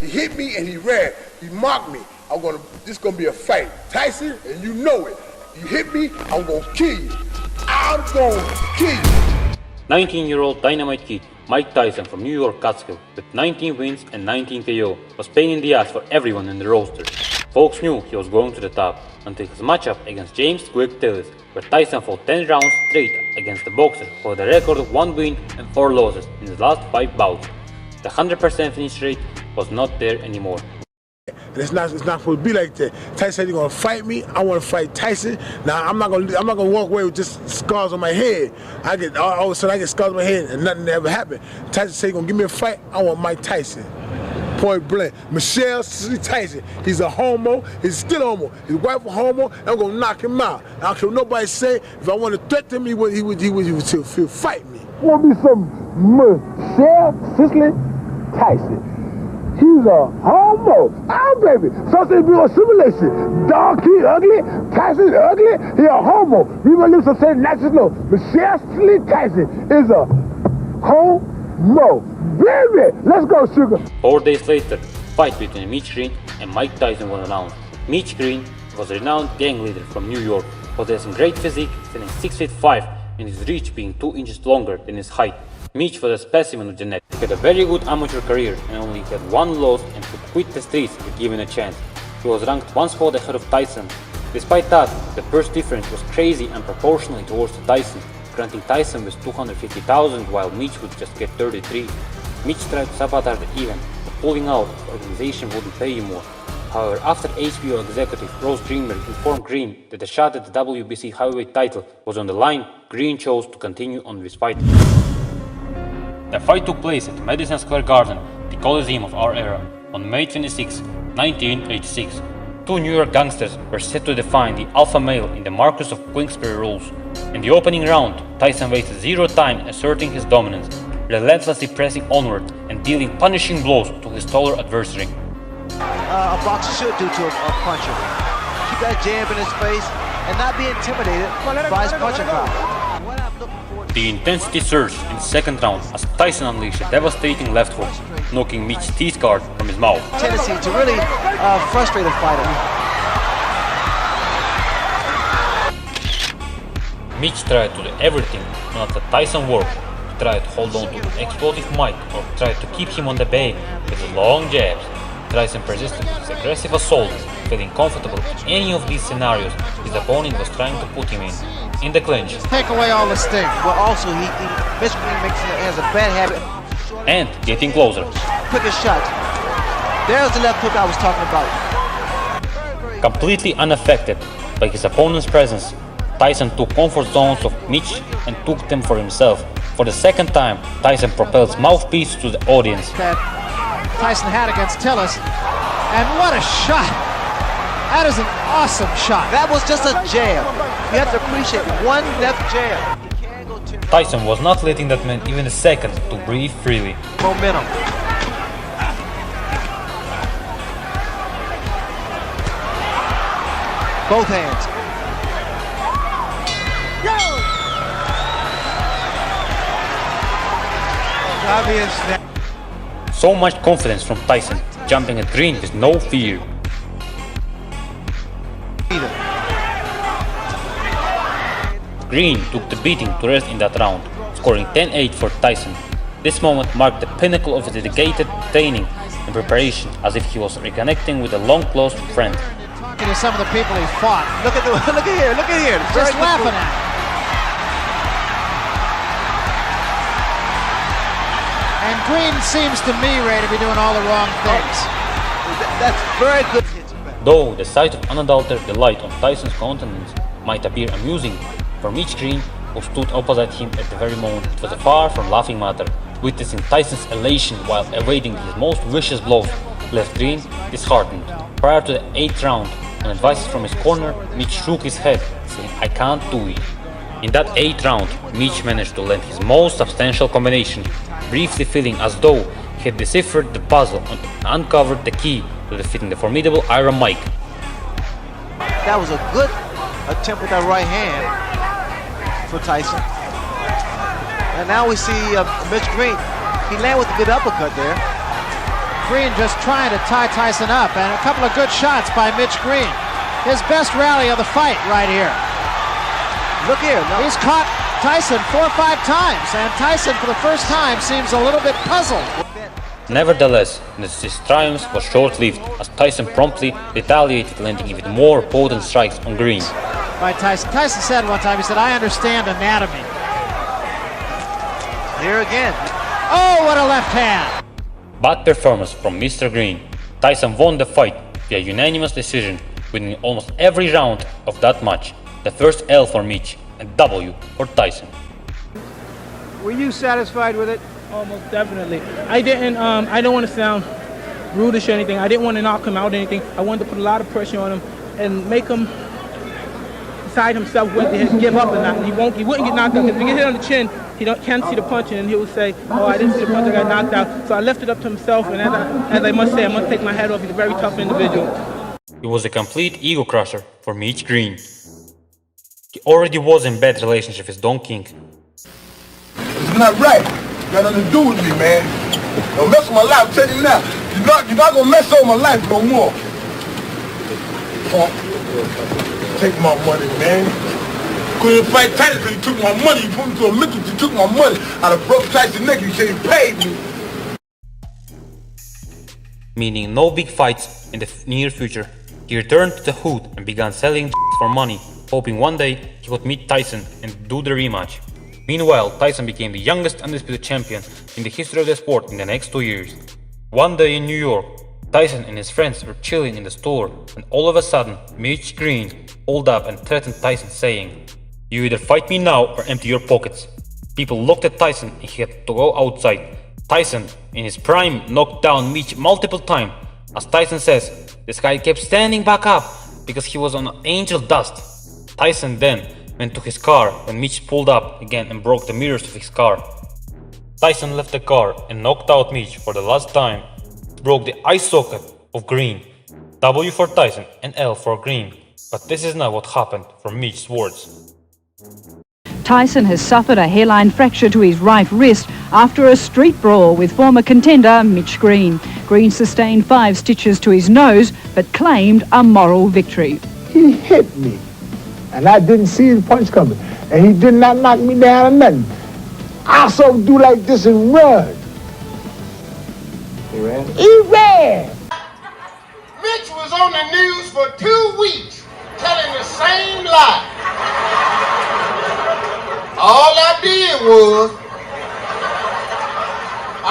He hit me and he ran. He mocked me. This gonna be a fight. Tyson, and you know it. You hit me, I'm gonna kill you. I'm gonna kill you. 19-year-old Dynamite Kid Mike Tyson from New-York Catskill, with 19 wins and 19 KO, was pain in the ass for everyone in the roster. Folks knew he was going to the top until his matchup against James Tillis, where Tyson fought 10 rounds straight against the boxer who had a record of 1 win and 4 losses in his last 5 bouts. The 100% finish rate was not there anymore. It's not supposed to be like that. Tyson said he's gonna fight me. I want to fight Tyson. Now I'm not gonna walk away with just scars on my head. All of a sudden I get scars on my head and nothing ever happened. Tyson said he's gonna give me a fight. I want Mike Tyson. Point blank. Michelle Tyson. He's a homo. He's still homo. His wife a homo. And I'm gonna knock him out. I don't care what nobody say. If I want to threaten him, he would still fight me. Want me some Michelle Tyson. He's a homo. Oh, baby. Something be a simulation. Dog, he ugly. Tyson's ugly. He a homo. We gonna live some saying not just know. Michelle Tyson is a homo. Baby, let's go, sugar. 4 days later, fight between Mitch Green and Mike Tyson was announced. Mitch Green was a renowned gang leader from New York, possessing great physique, standing 6'5" and his reach being 2 inches longer than his height. Mitch was a specimen of the net. He had a very good amateur career and only had 1 loss and could quit the streets if given a chance. He was ranked 1 spot ahead of Tyson. Despite that, the purse difference was crazy and proportionally towards Tyson, granting Tyson with $250,000 while Mitch would just get 33. Mitch tried to sabotage the event, but pulling out, the organization wouldn't pay him more. However, after HBO executive Ross Greenberg informed Green that the shot at the WBC heavyweight title was on the line, Green chose to continue on this fight. The fight took place at Madison Square Garden, the Coliseum of our era, on May 26, 1986. 2 New York gangsters were set to define the alpha male in the Marcus of Queensberry rules. In the opening round, Tyson wasted 0 time asserting his dominance, relentlessly pressing onward and dealing punishing blows to his taller adversary. A boxer should do to a puncher. Keep that jab in his face and not be intimidated by his punching power. The intensity surged in the second round as Tyson unleashed a devastating left hook, knocking Mitch's teeth guard from his mouth. Tendency to really frustrate a fighter. Mitch tried to do everything not let Tyson work, to try to hold on to an explosive mic or tried to keep him on the bay with his long jabs. Tyson persisted with his aggressive assault, feeling comfortable in any of these scenarios his opponent was trying to put him in. In the clinch. Take away all the sting. But also, Mitch Green has a bad habit. And getting closer. Quickest shot. There's the left hook I was talking about. Completely unaffected by his opponent's presence, Tyson took comfort zones of Mitch and took them for himself. For the second time, Tyson propelled his mouthpiece to the audience. That Tyson had against Tillis. And what a shot! That is an awesome shot. That was just a jab. You have to appreciate one left jab. Tyson was not letting that man even a second to breathe freely. Momentum. Both hands. Go! So much confidence from Tyson, jumping at Green with no fear. Green took the beating to rest in that round, scoring 10-8 for Tyson. This moment marked the pinnacle of his dedicated training and preparation, as if he was reconnecting with a long-lost friend. Talking to some of the people he fought. Look at here. Just laughing at him. And Green seems to me, Ray, to be doing all the wrong things. That's very good. Though the sight of unadulterated delight on Tyson's countenance might appear amusing, for Mitch Green, who stood opposite him at the very moment, it was a far from laughing matter. Witnessing Tyson's elation while evading his most vicious blows left Green disheartened. Prior to the 8th round, on advice from his corner, Mitch shook his head, saying, "I can't do it." In that 8th round, Mitch managed to land his most substantial combination, briefly feeling as though he had deciphered the puzzle and uncovered the key to defeating the formidable Iron Mike. That was a good attempt with that right hand for Tyson. And now we see Mitch Green. He landed with a good uppercut there. Green just trying to tie Tyson up, and a couple of good shots by Mitch Green. His best rally of the fight right here. Look here. No. He's caught Tyson 4 or 5 times, and Tyson for the first time seems a little bit puzzled. Nevertheless, this triumph was short-lived as Tyson promptly retaliated, landing even more potent strikes on Green. By Tyson. Tyson said one time, he said, "I understand anatomy." Here again. Oh, what a left hand! Bad performance from Mr. Green. Tyson won the fight via unanimous decision, winning almost every round of that match. The first L for Mitch and W for Tyson. Were you satisfied with it? Almost definitely. I don't want to sound rudish or anything. I didn't want to knock him out or anything. I wanted to put a lot of pressure on him and make him decide himself whether to give up or not. And he wouldn't get knocked out, because if he get hit on the chin, he can't see the punching, and he will say, "Oh, I didn't see the punch, I got knocked out." So I left it up to himself, and as I must say, I must take my hat off. He's a very tough individual. It was a complete ego crusher for Mitch Green. He already was in bad relationship with Don King. It's not right. Got nothing to do with me, man. Don't mess with my life. I'm telling you now. You're not gonna mess up my life no more. Take my money, man. Couldn't fight Tyson because he took my money. He put me to a mental. He took my money. I'd have broke Tyson's neck. He said he paid me. Meaning no big fights in the near future. He returned to the hood and began selling for money, hoping one day he could meet Tyson and do the rematch. Meanwhile, Tyson became the youngest undisputed champion in the history of the sport in the next 2 years. One day in New York, Tyson and his friends were chilling in the store, and all of a sudden, Mitch Green pulled up and threatened Tyson, saying, "You either fight me now or empty your pockets." People looked at Tyson and he had to go outside. Tyson, in his prime, knocked down Mitch multiple times. As Tyson says, this guy kept standing back up because he was on angel dust. Tyson then went to his car when Mitch pulled up again and broke the mirrors of his car. Tyson left the car and knocked out Mitch for the last time, broke the eye socket of Green. W for Tyson and L for Green. But this is not what happened from Mitch's words. Tyson has suffered a hairline fracture to his right wrist after a street brawl with former contender Mitch Green. Green sustained 5 stitches to his nose but claimed a moral victory. He hit me, and I didn't see the punch coming, and he did not knock me down or nothing. I saw him do like this and run. He ran? He ran! Mitch was on the news for 2 weeks telling the same lie. All I did was,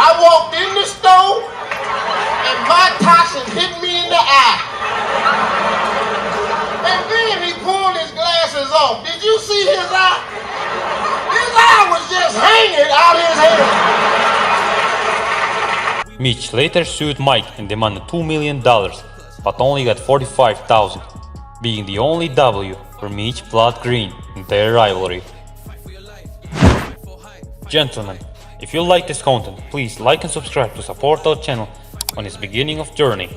I walked in the store and Mike Tyson hit me in the eye. And then he pulled his glasses off. Did you see his eye? His eye was just hanging out his head. Mitch later sued Mike and demanded $2 million, but only got $45,000, being the only W for Mitch Blood Green in their rivalry. Gentlemen, if you like this content, please like and subscribe to support our channel on its beginning of journey.